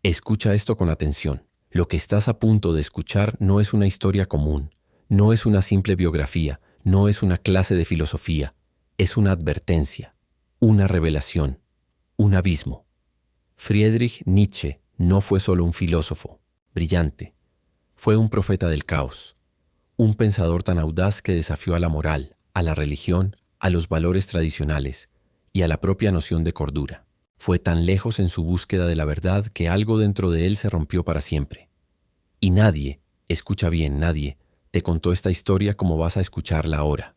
Escucha esto con atención. Lo que estás a punto de escuchar no es una historia común, no es una simple biografía, no es una clase de filosofía, es una advertencia, una revelación, un abismo. Friedrich Nietzsche no fue solo un filósofo brillante, fue un profeta del caos, un pensador tan audaz que desafió a la moral, a la religión, a los valores tradicionales y a la propia noción de cordura. Fue tan lejos en su búsqueda de la verdad que algo dentro de él se rompió para siempre. Y nadie, escucha bien, nadie, te contó esta historia como vas a escucharla ahora.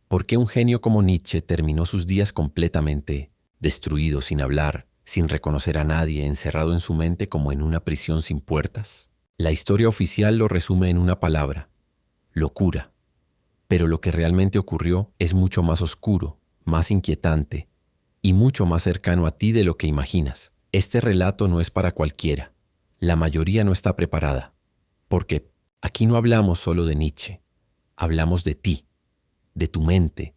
¿Por qué un genio como Nietzsche terminó sus días completamente destruido, sin hablar, sin reconocer a nadie, encerrado en su mente como en una prisión sin puertas? La historia oficial lo resume en una palabra: locura. Pero lo que realmente ocurrió es mucho más oscuro, más inquietante y mucho más cercano a ti de lo que imaginas. Este relato no es para cualquiera. La mayoría no está preparada. Porque aquí no hablamos solo de Nietzsche. Hablamos de ti, de tu mente,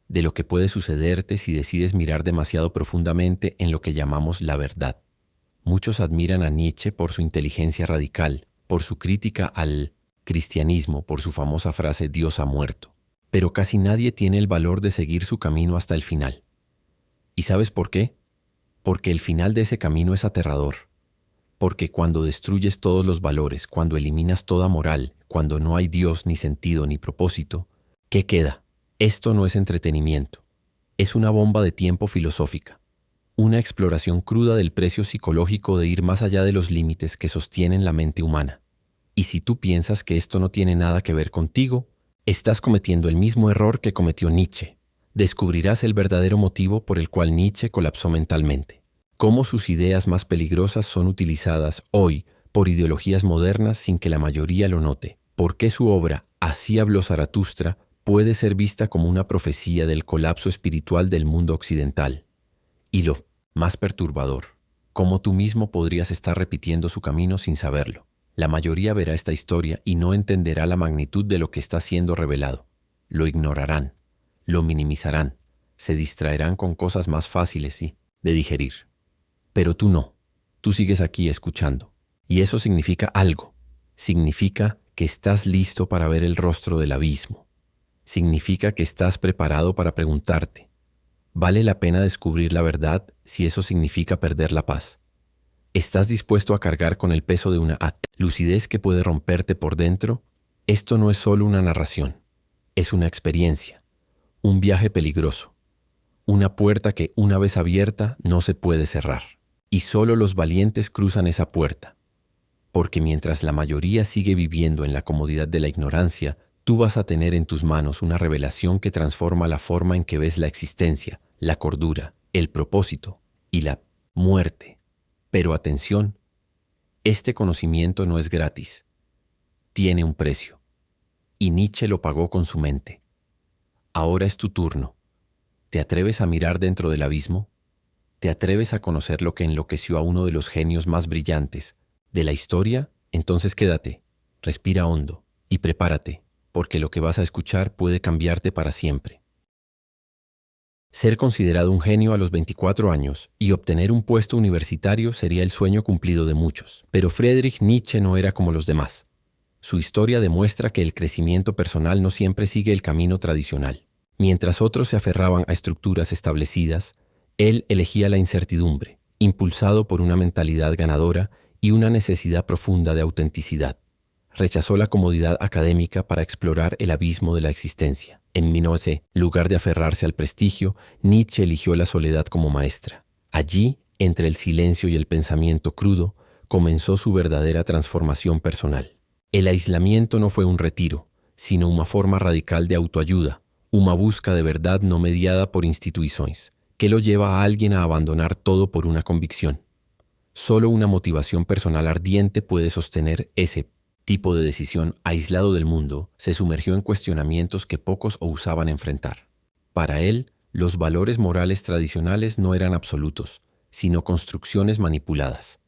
de lo que puede sucederte si decides mirar demasiado profundamente en lo que llamamos la verdad. Muchos admiran a Nietzsche por su inteligencia radical, por su crítica al cristianismo, por su famosa frase «Dios ha muerto». Pero casi nadie tiene el valor de seguir su camino hasta el final. ¿Y sabes por qué? Porque el final de ese camino es aterrador. Porque cuando destruyes todos los valores, cuando eliminas toda moral, cuando no hay Dios, ni sentido, ni propósito, ¿qué queda? Esto no es entretenimiento. Es una bomba de tiempo filosófica. Una exploración cruda del precio psicológico de ir más allá de los límites que sostienen la mente humana. Y si tú piensas que esto no tiene nada que ver contigo, estás cometiendo el mismo error que cometió Nietzsche. Descubrirás el verdadero motivo por el cual Nietzsche colapsó mentalmente. Cómo sus ideas más peligrosas son utilizadas hoy por ideologías modernas sin que la mayoría lo note. Por qué su obra, Así habló Zaratustra, puede ser vista como una profecía del colapso espiritual del mundo occidental. Y lo más perturbador, cómo tú mismo podrías estar repitiendo su camino sin saberlo. La mayoría verá esta historia y no entenderá la magnitud de lo que está siendo revelado. Lo ignorarán, lo minimizarán, se distraerán con cosas más fáciles, sí, de digerir. Pero tú no, tú sigues aquí escuchando. Y eso significa algo. Significa que estás listo para ver el rostro del abismo. Significa que estás preparado para preguntarte: ¿vale la pena descubrir la verdad si eso significa perder la paz? ¿Estás dispuesto a cargar con el peso de una lucidez que puede romperte por dentro? Esto no es solo una narración, es una experiencia, un viaje peligroso, una puerta que una vez abierta no se puede cerrar. Y solo los valientes cruzan esa puerta, porque mientras la mayoría sigue viviendo en la comodidad de la ignorancia, tú vas a tener en tus manos una revelación que transforma la forma en que ves la existencia, la cordura, el propósito y la muerte. Pero atención, este conocimiento no es gratis. Tiene un precio. Y Nietzsche lo pagó con su mente. Ahora es tu turno. ¿Te atreves a mirar dentro del abismo? ¿Te atreves a conocer lo que enloqueció a uno de los genios más brillantes de la historia? Entonces quédate, respira hondo y prepárate, porque lo que vas a escuchar puede cambiarte para siempre. Ser considerado un genio a los 24 años y obtener un puesto universitario sería el sueño cumplido de muchos. Pero Friedrich Nietzsche no era como los demás. Su historia demuestra que el crecimiento personal no siempre sigue el camino tradicional. Mientras otros se aferraban a estructuras establecidas, él elegía la incertidumbre, impulsado por una mentalidad ganadora y una necesidad profunda de autenticidad. Rechazó la comodidad académica para explorar el abismo de la existencia. En 1911, en lugar de aferrarse al prestigio, Nietzsche eligió la soledad como maestra. Allí, entre el silencio y el pensamiento crudo, comenzó su verdadera transformación personal. El aislamiento no fue un retiro, sino una forma radical de autoayuda, una búsqueda de verdad no mediada por instituciones, que lo lleva a alguien a abandonar todo por una convicción. Solo una motivación personal ardiente puede sostener ese tipo de decisión. Aislado del mundo, se sumergió en cuestionamientos que pocos osaban enfrentar. Para él, los valores morales tradicionales no eran absolutos, sino construcciones manipuladas.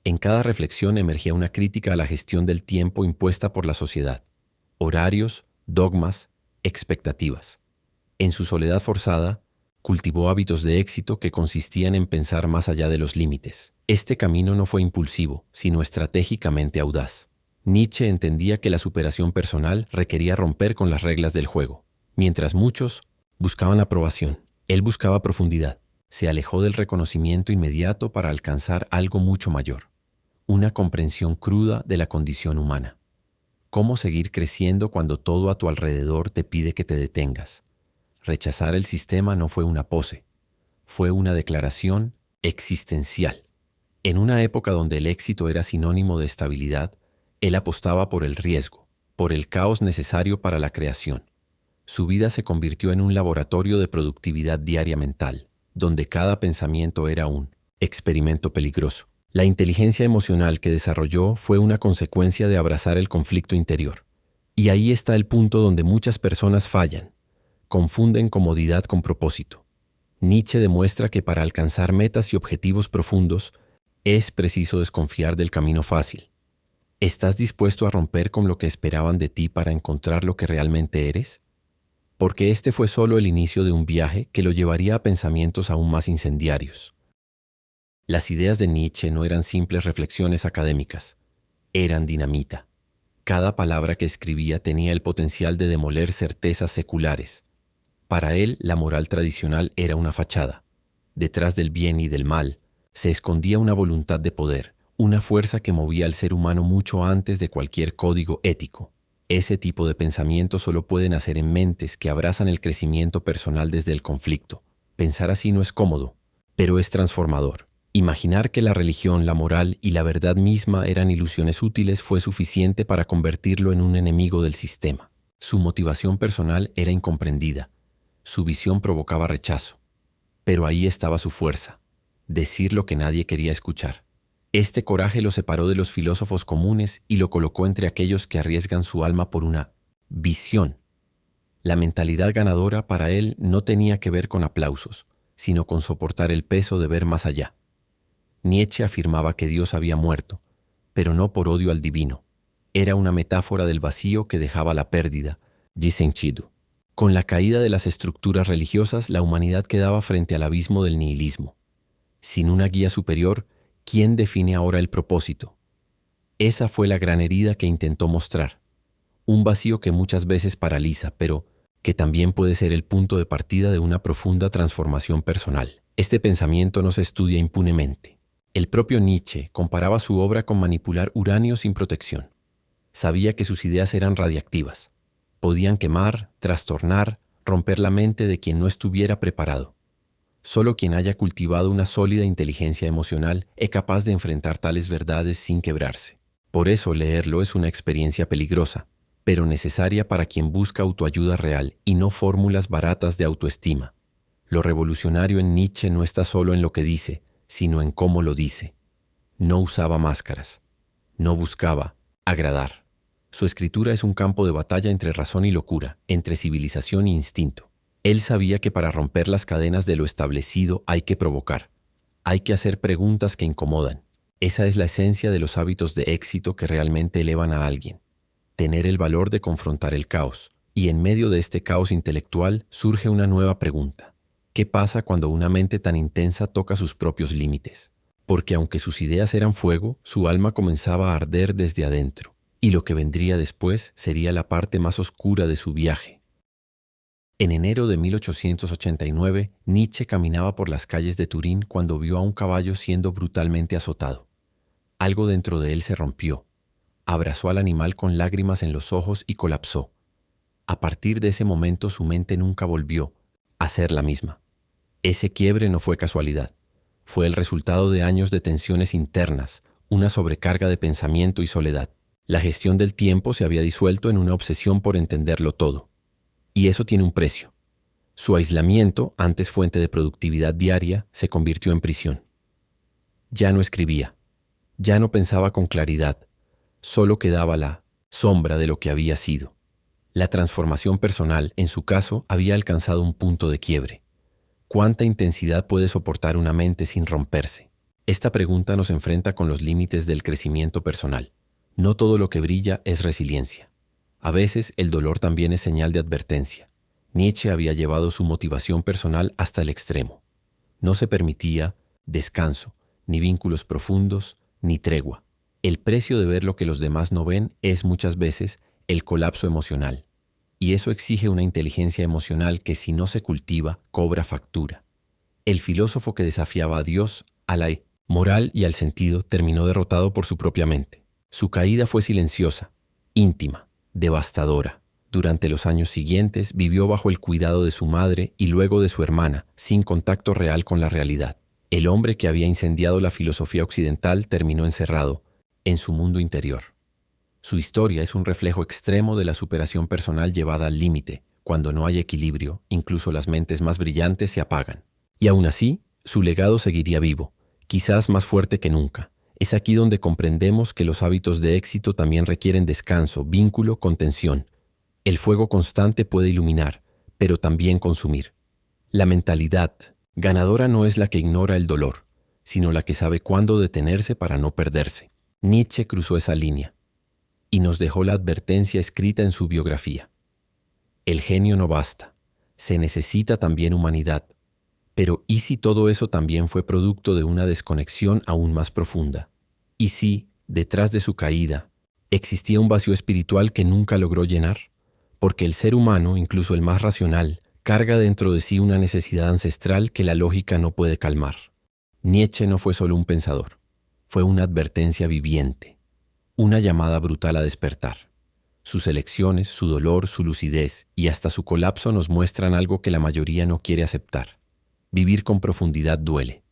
En cada reflexión emergía una crítica a la gestión del tiempo impuesta por la sociedad, horarios, dogmas, expectativas. En su soledad forzada, Cultivó hábitos de éxito que consistían en pensar más allá de los límites. Este camino no fue impulsivo, sino estratégicamente audaz. Nietzsche entendía que la superación personal requería romper con las reglas del juego. Mientras muchos buscaban aprobación, él buscaba profundidad. Se alejó del reconocimiento inmediato para alcanzar algo mucho mayor, una comprensión cruda de la condición humana. ¿Cómo seguir creciendo cuando todo a tu alrededor te pide que te detengas? Rechazar el sistema no fue una pose, fue una declaración existencial. En una época donde el éxito era sinónimo de estabilidad, él apostaba por el riesgo, por el caos necesario para la creación. Su vida se convirtió en un laboratorio de productividad diaria mental, donde cada pensamiento era un experimento peligroso. La inteligencia emocional que desarrolló fue una consecuencia de abrazar el conflicto interior. Y ahí está el punto donde muchas personas fallan. Confunden comodidad con propósito. Nietzsche demuestra que para alcanzar metas y objetivos profundos es preciso desconfiar del camino fácil. ¿Estás dispuesto a romper con lo que esperaban de ti para encontrar lo que realmente eres? Porque este fue solo el inicio de un viaje que lo llevaría a pensamientos aún más incendiarios. Las ideas de Nietzsche no eran simples reflexiones académicas, eran dinamita. Cada palabra que escribía tenía el potencial de demoler certezas seculares. Para él, la moral tradicional era una fachada. Detrás del bien y del mal se escondía una voluntad de poder, una fuerza que movía al ser humano mucho antes de cualquier código ético. Ese tipo de pensamientos solo puede nacer en mentes que abrazan el crecimiento personal desde el conflicto. Pensar así no es cómodo, pero es transformador. Imaginar que la religión, la moral y la verdad misma eran ilusiones útiles fue suficiente para convertirlo en un enemigo del sistema. Su motivación personal era incomprendida. Su visión provocaba rechazo. Pero ahí estaba su fuerza: decir lo que nadie quería escuchar. Este coraje lo separó de los filósofos comunes y lo colocó entre aquellos que arriesgan su alma por una visión. La mentalidad ganadora para él no tenía que ver con aplausos, sino con soportar el peso de ver más allá. Nietzsche afirmaba que Dios había muerto, pero no por odio al divino. Era una metáfora del vacío que dejaba la pérdida, sentido. Con la caída de las estructuras religiosas, la humanidad quedaba frente al abismo del nihilismo. Sin una guía superior, ¿quién define ahora el propósito? Esa fue la gran herida que intentó mostrar. Un vacío que muchas veces paraliza, pero que también puede ser el punto de partida de una profunda transformación personal. Este pensamiento no se estudia impunemente. El propio Nietzsche comparaba su obra con manipular uranio sin protección. Sabía que sus ideas eran radiactivas. Podían quemar, trastornar, romper la mente de quien no estuviera preparado. Solo quien haya cultivado una sólida inteligencia emocional es capaz de enfrentar tales verdades sin quebrarse. Por eso leerlo es una experiencia peligrosa, pero necesaria para quien busca autoayuda real y no fórmulas baratas de autoestima. Lo revolucionario en Nietzsche no está solo en lo que dice, sino en cómo lo dice. No usaba máscaras. No buscaba agradar. Su escritura es un campo de batalla entre razón y locura, entre civilización e instinto. Él sabía que para romper las cadenas de lo establecido hay que provocar. Hay que hacer preguntas que incomodan. Esa es la esencia de los hábitos de éxito que realmente elevan a alguien. Tener el valor de confrontar el caos. Y en medio de este caos intelectual surge una nueva pregunta. ¿Qué pasa cuando una mente tan intensa toca sus propios límites? Porque aunque sus ideas eran fuego, su alma comenzaba a arder desde adentro. Y lo que vendría después sería la parte más oscura de su viaje. En enero de 1889, Nietzsche caminaba por las calles de Turín cuando vio a un caballo siendo brutalmente azotado. Algo dentro de él se rompió. Abrazó al animal con lágrimas en los ojos y colapsó. A partir de ese momento su mente nunca volvió a ser la misma. Ese quiebre no fue casualidad. Fue el resultado de años de tensiones internas, una sobrecarga de pensamiento y soledad. La gestión del tiempo se había disuelto en una obsesión por entenderlo todo. Y eso tiene un precio. Su aislamiento, antes fuente de productividad diaria, se convirtió en prisión. Ya no escribía. Ya no pensaba con claridad. Solo quedaba la sombra de lo que había sido. La transformación personal, en su caso, había alcanzado un punto de quiebre. ¿Cuánta intensidad puede soportar una mente sin romperse? Esta pregunta nos enfrenta con los límites del crecimiento personal. No todo lo que brilla es resiliencia. A veces el dolor también es señal de advertencia. Nietzsche había llevado su motivación personal hasta el extremo. No se permitía descanso, ni vínculos profundos, ni tregua. El precio de ver lo que los demás no ven es muchas veces el colapso emocional. Y eso exige una inteligencia emocional que, si no se cultiva, cobra factura. El filósofo que desafiaba a Dios, a la moral y al sentido terminó derrotado por su propia mente. Su caída fue silenciosa, íntima, devastadora. Durante los años siguientes vivió bajo el cuidado de su madre y luego de su hermana, sin contacto real con la realidad. El hombre que había incendiado la filosofía occidental terminó encerrado en su mundo interior. Su historia es un reflejo extremo de la superación personal llevada al límite. Cuando no hay equilibrio, incluso las mentes más brillantes se apagan. Y aún así, su legado seguiría vivo, quizás más fuerte que nunca. Es aquí donde comprendemos que los hábitos de éxito también requieren descanso, vínculo, contención. El fuego constante puede iluminar, pero también consumir. La mentalidad ganadora no es la que ignora el dolor, sino la que sabe cuándo detenerse para no perderse. Nietzsche cruzó esa línea y nos dejó la advertencia escrita en su biografía. El genio no basta, se necesita también humanidad. Pero ¿y si todo eso también fue producto de una desconexión aún más profunda? ¿Y si, detrás de su caída, existía un vacío espiritual que nunca logró llenar? Porque el ser humano, incluso el más racional, carga dentro de sí una necesidad ancestral que la lógica no puede calmar. Nietzsche no fue solo un pensador, fue una advertencia viviente, una llamada brutal a despertar. Sus elecciones, su dolor, su lucidez y hasta su colapso nos muestran algo que la mayoría no quiere aceptar. Vivir con profundidad duele,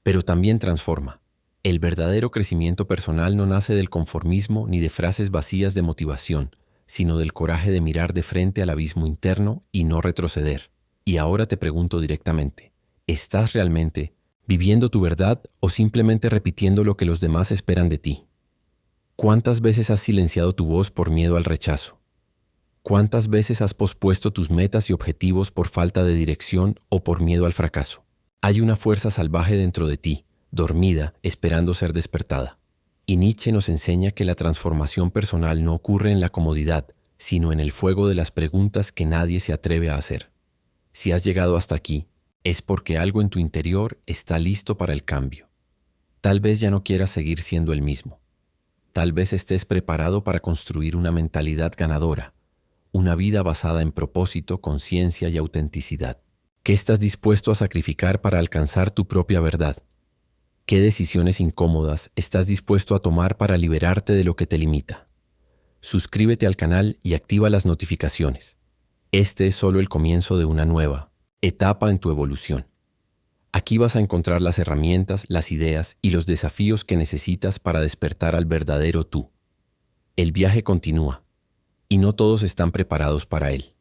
pero también transforma. El verdadero crecimiento personal no nace del conformismo ni de frases vacías de motivación, sino del coraje de mirar de frente al abismo interno y no retroceder. Y ahora te pregunto directamente, ¿estás realmente viviendo tu verdad o simplemente repitiendo lo que los demás esperan de ti? ¿Cuántas veces has silenciado tu voz por miedo al rechazo? ¿Cuántas veces has pospuesto tus metas y objetivos por falta de dirección o por miedo al fracaso? Hay una fuerza salvaje dentro de ti, dormida, esperando ser despertada. Y Nietzsche nos enseña que la transformación personal no ocurre en la comodidad, sino en el fuego de las preguntas que nadie se atreve a hacer. Si has llegado hasta aquí, es porque algo en tu interior está listo para el cambio. Tal vez ya no quieras seguir siendo el mismo. Tal vez estés preparado para construir una mentalidad ganadora, una vida basada en propósito, conciencia y autenticidad. ¿Qué estás dispuesto a sacrificar para alcanzar tu propia verdad? ¿Qué decisiones incómodas estás dispuesto a tomar para liberarte de lo que te limita? Suscríbete al canal y activa las notificaciones. Este es solo el comienzo de una nueva etapa en tu evolución. Aquí vas a encontrar las herramientas, las ideas y los desafíos que necesitas para despertar al verdadero tú. El viaje continúa, y no todos están preparados para él.